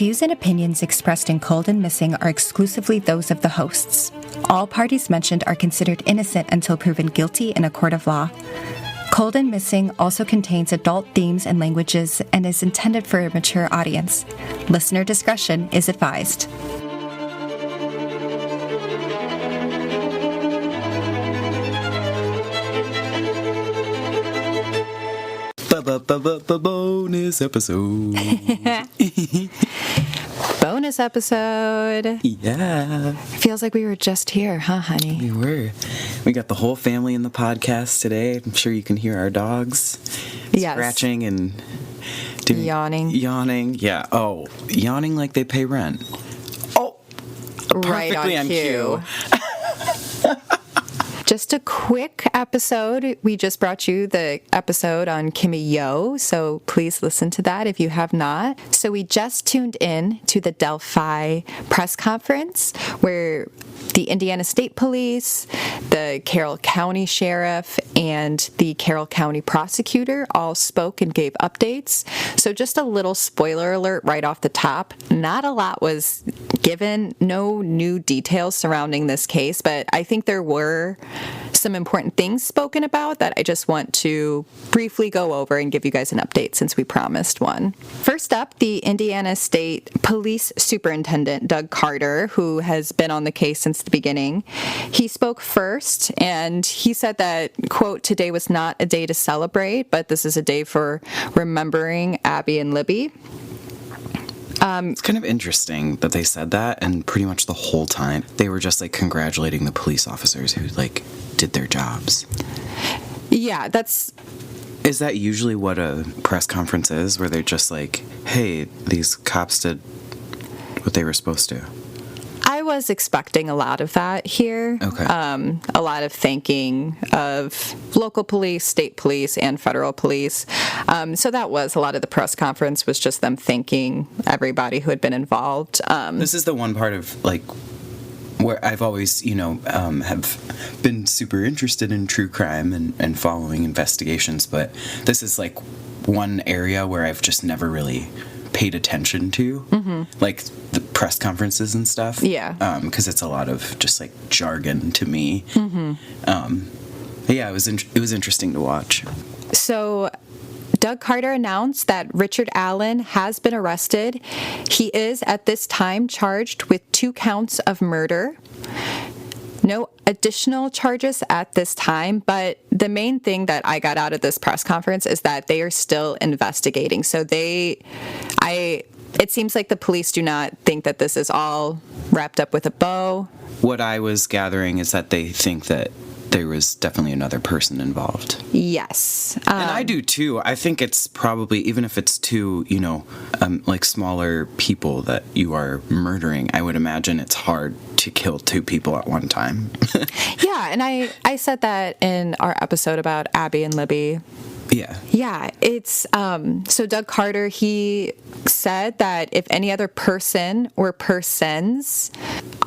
views and opinions expressed in Cold and Missing are exclusively those of the hosts. All parties mentioned are considered innocent until proven guilty in a court of law. Cold and Missing also contains adult themes and languages and is intended for a mature audience. Listener discretion is advised. Bonus episode. Bonus episode. Yeah. Feels like we were just here, huh, honey? We were. We got the whole family in the podcast today. I'm sure you can hear our dogs scratching and yawning. Yawning. Yeah. Oh, yawning like they pay rent. Oh, right perfectly on cue. Just a quick episode. We just brought you the episode on Kimmy Yo, so please listen to that if you have not. So we just tuned in to the Delphi press conference where the Indiana State Police, the Carroll County Sheriff, and the Carroll County Prosecutor all spoke and gave updates. So just a little spoiler alert right off the top. Not a lot was given, no new details surrounding this case, but I think there were some important things spoken about that I just want to briefly go over and give you guys an update since we promised one. First up, the Indiana State Police Superintendent, Doug Carter, who has been on the case since the beginning. He spoke first, and he said that, quote, "Today was not a day to celebrate, but this is a day for remembering Abby and Libby." It's kind of interesting that they said that, and pretty much the whole time they were just like congratulating the police officers who like did their jobs. Yeah, that's... Is that usually what a press conference is, where they're just like, hey, these cops did what they were supposed to? I was expecting a lot of that here. Okay. A lot of thanking of local police, state police, and federal police. So that was a lot of the press conference was just them thanking everybody who had been involved. This is the one part of like where I've always, have been super interested in true crime and following investigations, but this is like one area where I've just never really paid attention to, like the press conferences and stuff. Yeah. Because it's a lot of just like jargon to me. But yeah, it was interesting to watch. So Doug Carter announced that Richard Allen has been arrested. He is at this time charged with 2 counts of murder. No additional charges at this time, but the main thing that I got out of this press conference is that they are still investigating. So it seems like the police do not think that this is all wrapped up with a bow. What I was gathering is that they think that there was definitely another person involved. Yes. And I do too. I think it's probably, even if it's 2, like smaller people that you are murdering, I would imagine it's hard to kill 2 people at one time. Yeah, and I said that in our episode about Abby and Libby. Yeah. Yeah, it's, so Doug Carter, he said that if any other person or persons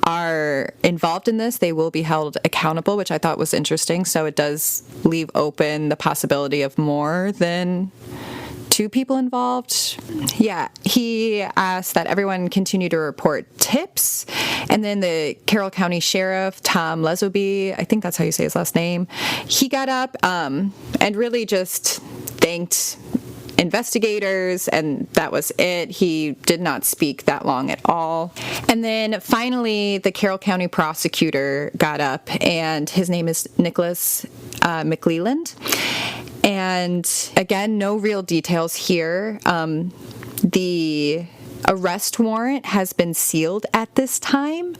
are involved in this, they will be held accountable, which I thought was interesting. So it does leave open the possibility of more than 2 people involved. Yeah, he asked that everyone continue to report tips. And then the Carroll County Sheriff, Tom Lesoby, I think that's how you say his last name, he got up and really just thanked investigators, and that was it. He did not speak that long at all. And then finally, the Carroll County Prosecutor got up, and his name is Nicholas McClelland. And again, no real details here. The arrest warrant has been sealed at this time,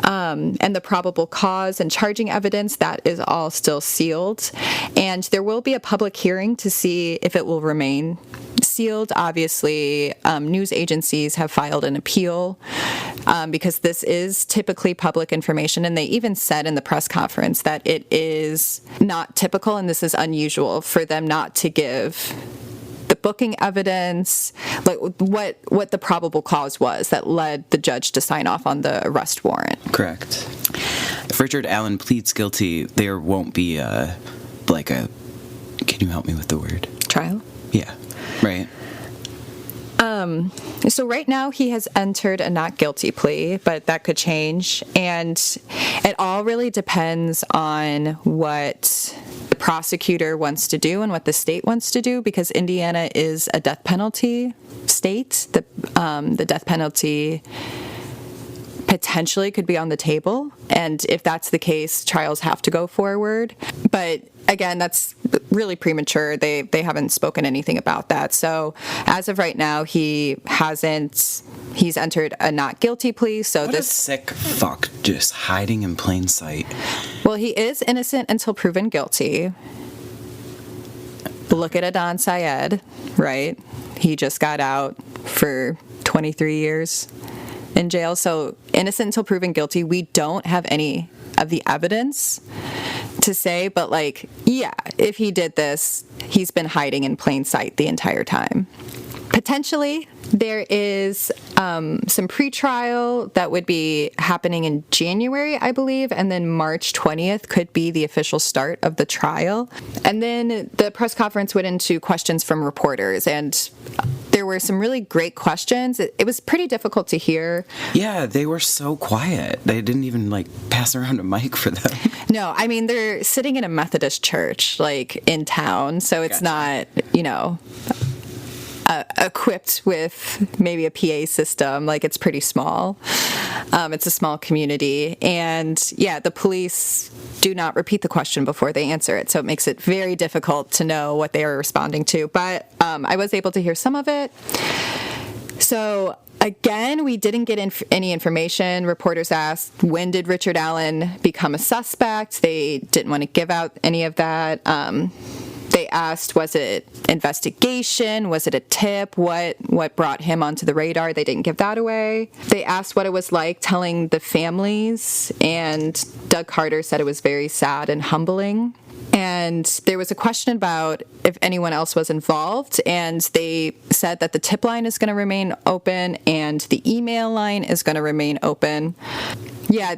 and the probable cause and charging evidence, that is all still sealed. And there will be a public hearing to see if it will remain sealed. Obviously, news agencies have filed an appeal because this is typically public information, and they even said in the press conference that it is not typical and this is unusual for them not to give the booking evidence, like what the probable cause was that led the judge to sign off on the arrest warrant. Correct. If Richard Allen pleads guilty, there won't be can you help me with the word? Trial? Yeah. Right. So right now he has entered a not guilty plea, but that could change. And it all really depends on what the prosecutor wants to do and what the state wants to do, because Indiana is a death penalty state. The death penalty potentially could be on the table, and if that's the case, trials have to go forward. But again, that's really premature. They haven't spoken anything about that. So as of right now, he's entered a not guilty plea. So what a sick fuck, just hiding in plain sight. Well, he is innocent until proven guilty. Look at Adnan Syed, right? He just got out for 23 years in jail. So innocent until proven guilty. We don't have any of the evidence to say, but yeah, if he did this, he's been hiding in plain sight the entire time. Potentially, there is some pretrial that would be happening in January, I believe, and then March 20th could be the official start of the trial. And then the press conference went into questions from reporters, and there were some really great questions. It was pretty difficult to hear. Yeah, they were so quiet. They didn't even pass around a mic for them. No, I mean, they're sitting in a Methodist church, in town, so it's not, equipped with maybe a PA system. It's pretty small. It's a small community. And yeah, the police do not repeat the question before they answer it. So it makes it very difficult to know what they are responding to. But I was able to hear some of it. So again, we didn't get any information. Reporters asked, when did Richard Allen become a suspect? They didn't want to give out any of that. They asked, was it investigation? Was it a tip? What brought him onto the radar? They didn't give that away. They asked what it was like telling the families, and Doug Carter said it was very sad and humbling. And there was a question about if anyone else was involved, and they said that the tip line is going to remain open and the email line is going to remain open. Yeah,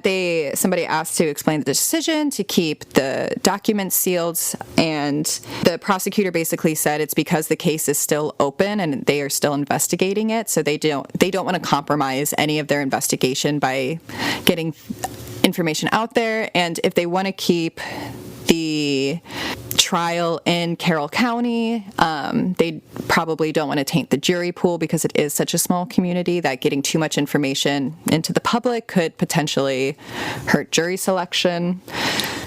somebody asked to explain the decision to keep the documents sealed, and the prosecutor basically said it's because the case is still open and they are still investigating it, so they don't want to compromise any of their investigation by getting information out there. And if they want to keep the trial in Carroll County, they probably don't want to taint the jury pool, because it is such a small community that getting too much information into the public could potentially hurt jury selection.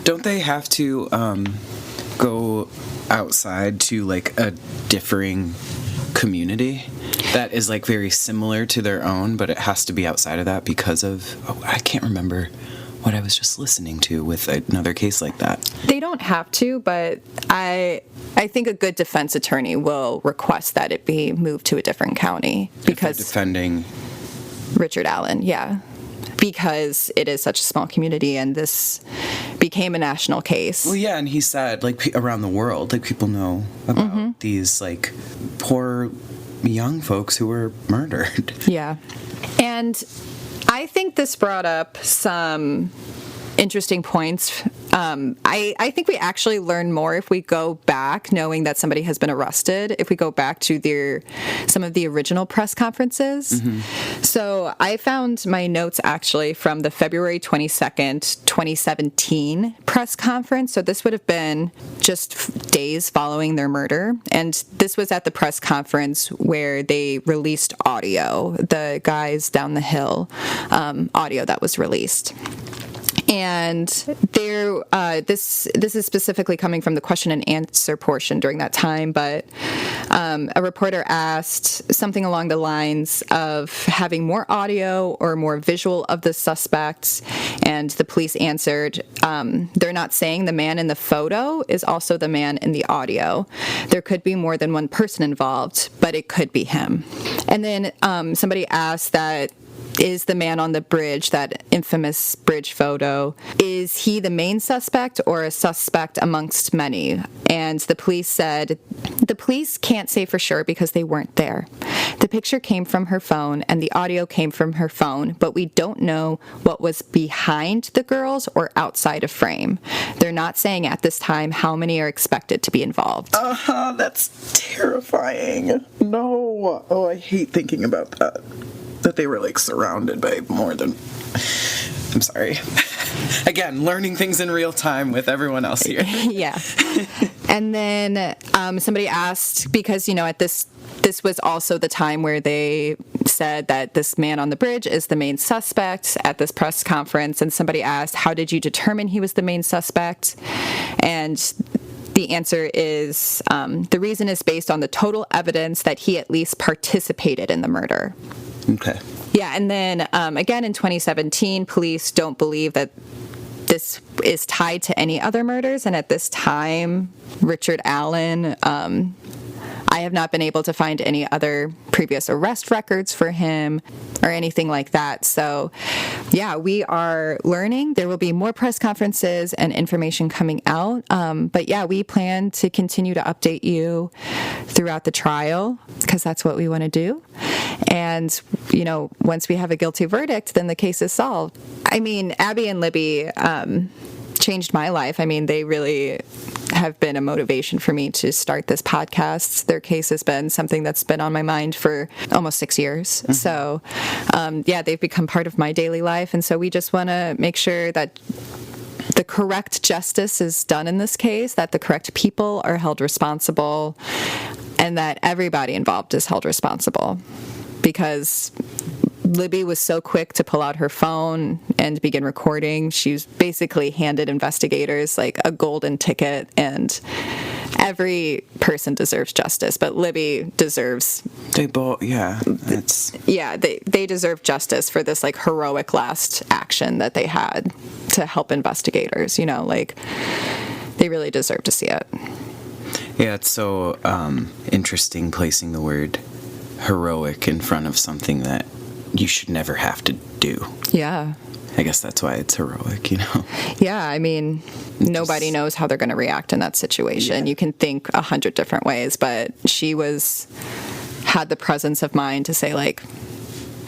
Don't they have to go outside to a differing community that is very similar to their own, but it has to be outside of that because of I can't remember what I was just listening to with another case like that. They don't have to, but I think a good defense attorney will request that it be moved to a different county, because defending Richard Allen, yeah, because it is such a small community and this became a national case. Well, yeah, and he said around the world, people know about these poor young folks who were murdered. Yeah, and I think this brought up some interesting points. I think we actually learn more if we go back, knowing that somebody has been arrested, if we go back to some of the original press conferences. Mm-hmm. So I found my notes actually from the February 22nd, 2017 press conference. So this would have been just days following their murder. And this was at the press conference where they released audio, the guys down the hill audio that was released. And this is specifically coming from the question and answer portion during that time, but a reporter asked something along the lines of having more audio or more visual of the suspects, and the police answered, they're not saying the man in the photo is also the man in the audio. There could be more than one person involved, but it could be him. And then somebody asked that is the man on the bridge, that infamous bridge photo, is he the main suspect or a suspect amongst many? And the police said, the police can't say for sure because they weren't there. The picture came from her phone and the audio came from her phone, but we don't know what was behind the girls or outside of frame. They're not saying at this time how many are expected to be involved. That's terrifying. No. Oh, I hate thinking about that. That they were like surrounded by more than... I'm sorry. Again, learning things in real time with everyone else here. Yeah. And then somebody asked, because, at this was also the time where they said that this man on the bridge is the main suspect at this press conference, and somebody asked, how did you determine he was the main suspect? And the answer is, the reason is based on the total evidence that he at least participated in the murder. Okay. Yeah, and then again in 2017, police don't believe that this is tied to any other murders, and at this time, Richard Allen, I have not been able to find any other previous arrest records for him or anything like that. So, yeah, we are learning. There will be more press conferences and information coming out. But, yeah, we plan to continue to update you throughout the trial because that's what we want to do. And, once we have a guilty verdict, then the case is solved. I mean, Abby and Libby changed my life. I mean, they really have been a motivation for me to start this podcast. Their case has been something that's been on my mind for almost 6 years. Mm-hmm. So, they've become part of my daily life. And so we just want to make sure that the correct justice is done in this case, that the correct people are held responsible, and that everybody involved is held responsible. Because Libby was so quick to pull out her phone and begin recording. She was basically handed investigators like a golden ticket, and every person deserves justice, but Libby deserves... They both, yeah. They deserve justice for this like heroic last action that they had to help investigators, they really deserve to see it. Yeah, it's so interesting placing the word heroic in front of something that you should never have to do. Yeah. I guess that's why it's heroic, Yeah, I mean, nobody knows how they're going to react in that situation. Yeah. You can think 100 different ways, but she had the presence of mind to say, like,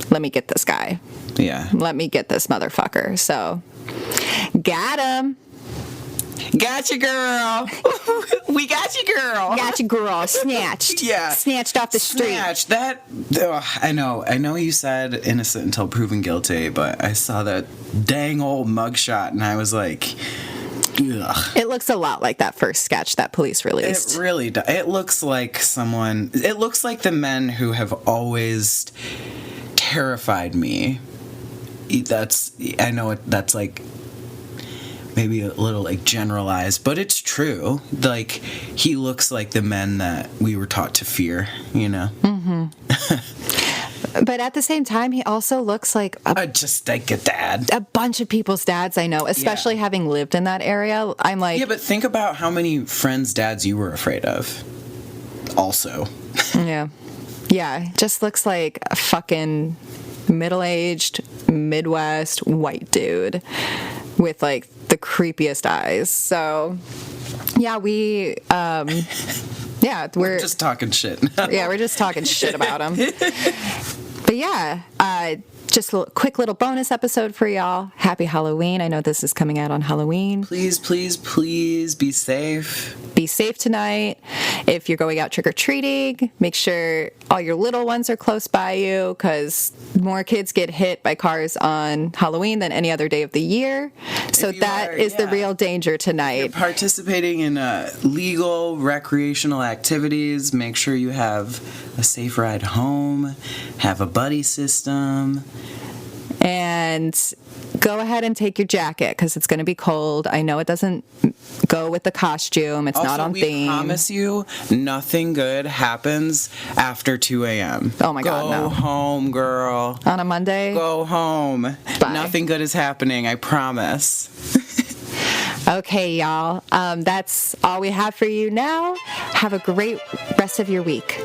let me get this guy. Yeah. Let me get this motherfucker. So, got him. Gotcha, girl. We got you, girl. Got you, girl. Snatched. Yeah. Snatched off the street. Snatched. That, I know you said innocent until proven guilty, but I saw that dang old mugshot, and I was like, ugh. It looks a lot like that first sketch that police released. It really does. It looks like the men who have always terrified me. I know that's like... maybe a little like generalized, but it's true. Like, he looks like the men that we were taught to fear, Mm-hmm. But at the same time, he also looks like just like a dad. A bunch of people's dads I know, especially having lived in that area. I'm like... Yeah, but think about how many friends' dads you were afraid of. Also. Yeah. Yeah, just looks like a fucking middle-aged, Midwest white dude with like the creepiest eyes. So, yeah, we're just talking shit. Yeah, we're just talking shit about him. But yeah, just a quick little bonus episode for y'all. Happy Halloween. I know this is coming out on Halloween. Please, please, please be safe. Be safe tonight. If you're going out trick-or-treating, make sure all your little ones are close by you, because more kids get hit by cars on Halloween than any other day of the year. So that is the real danger tonight. If you're participating in legal recreational activities, make sure you have a safe ride home, have a buddy system. And go ahead and take your jacket, because it's going to be cold. I know it doesn't go with the costume. It's also not on theme. I promise you, nothing good happens after 2 a.m. Oh, my God, no. Go home, girl. On a Monday? Go home. Bye. Nothing good is happening, I promise. Okay, y'all. That's all we have for you now. Have a great rest of your week.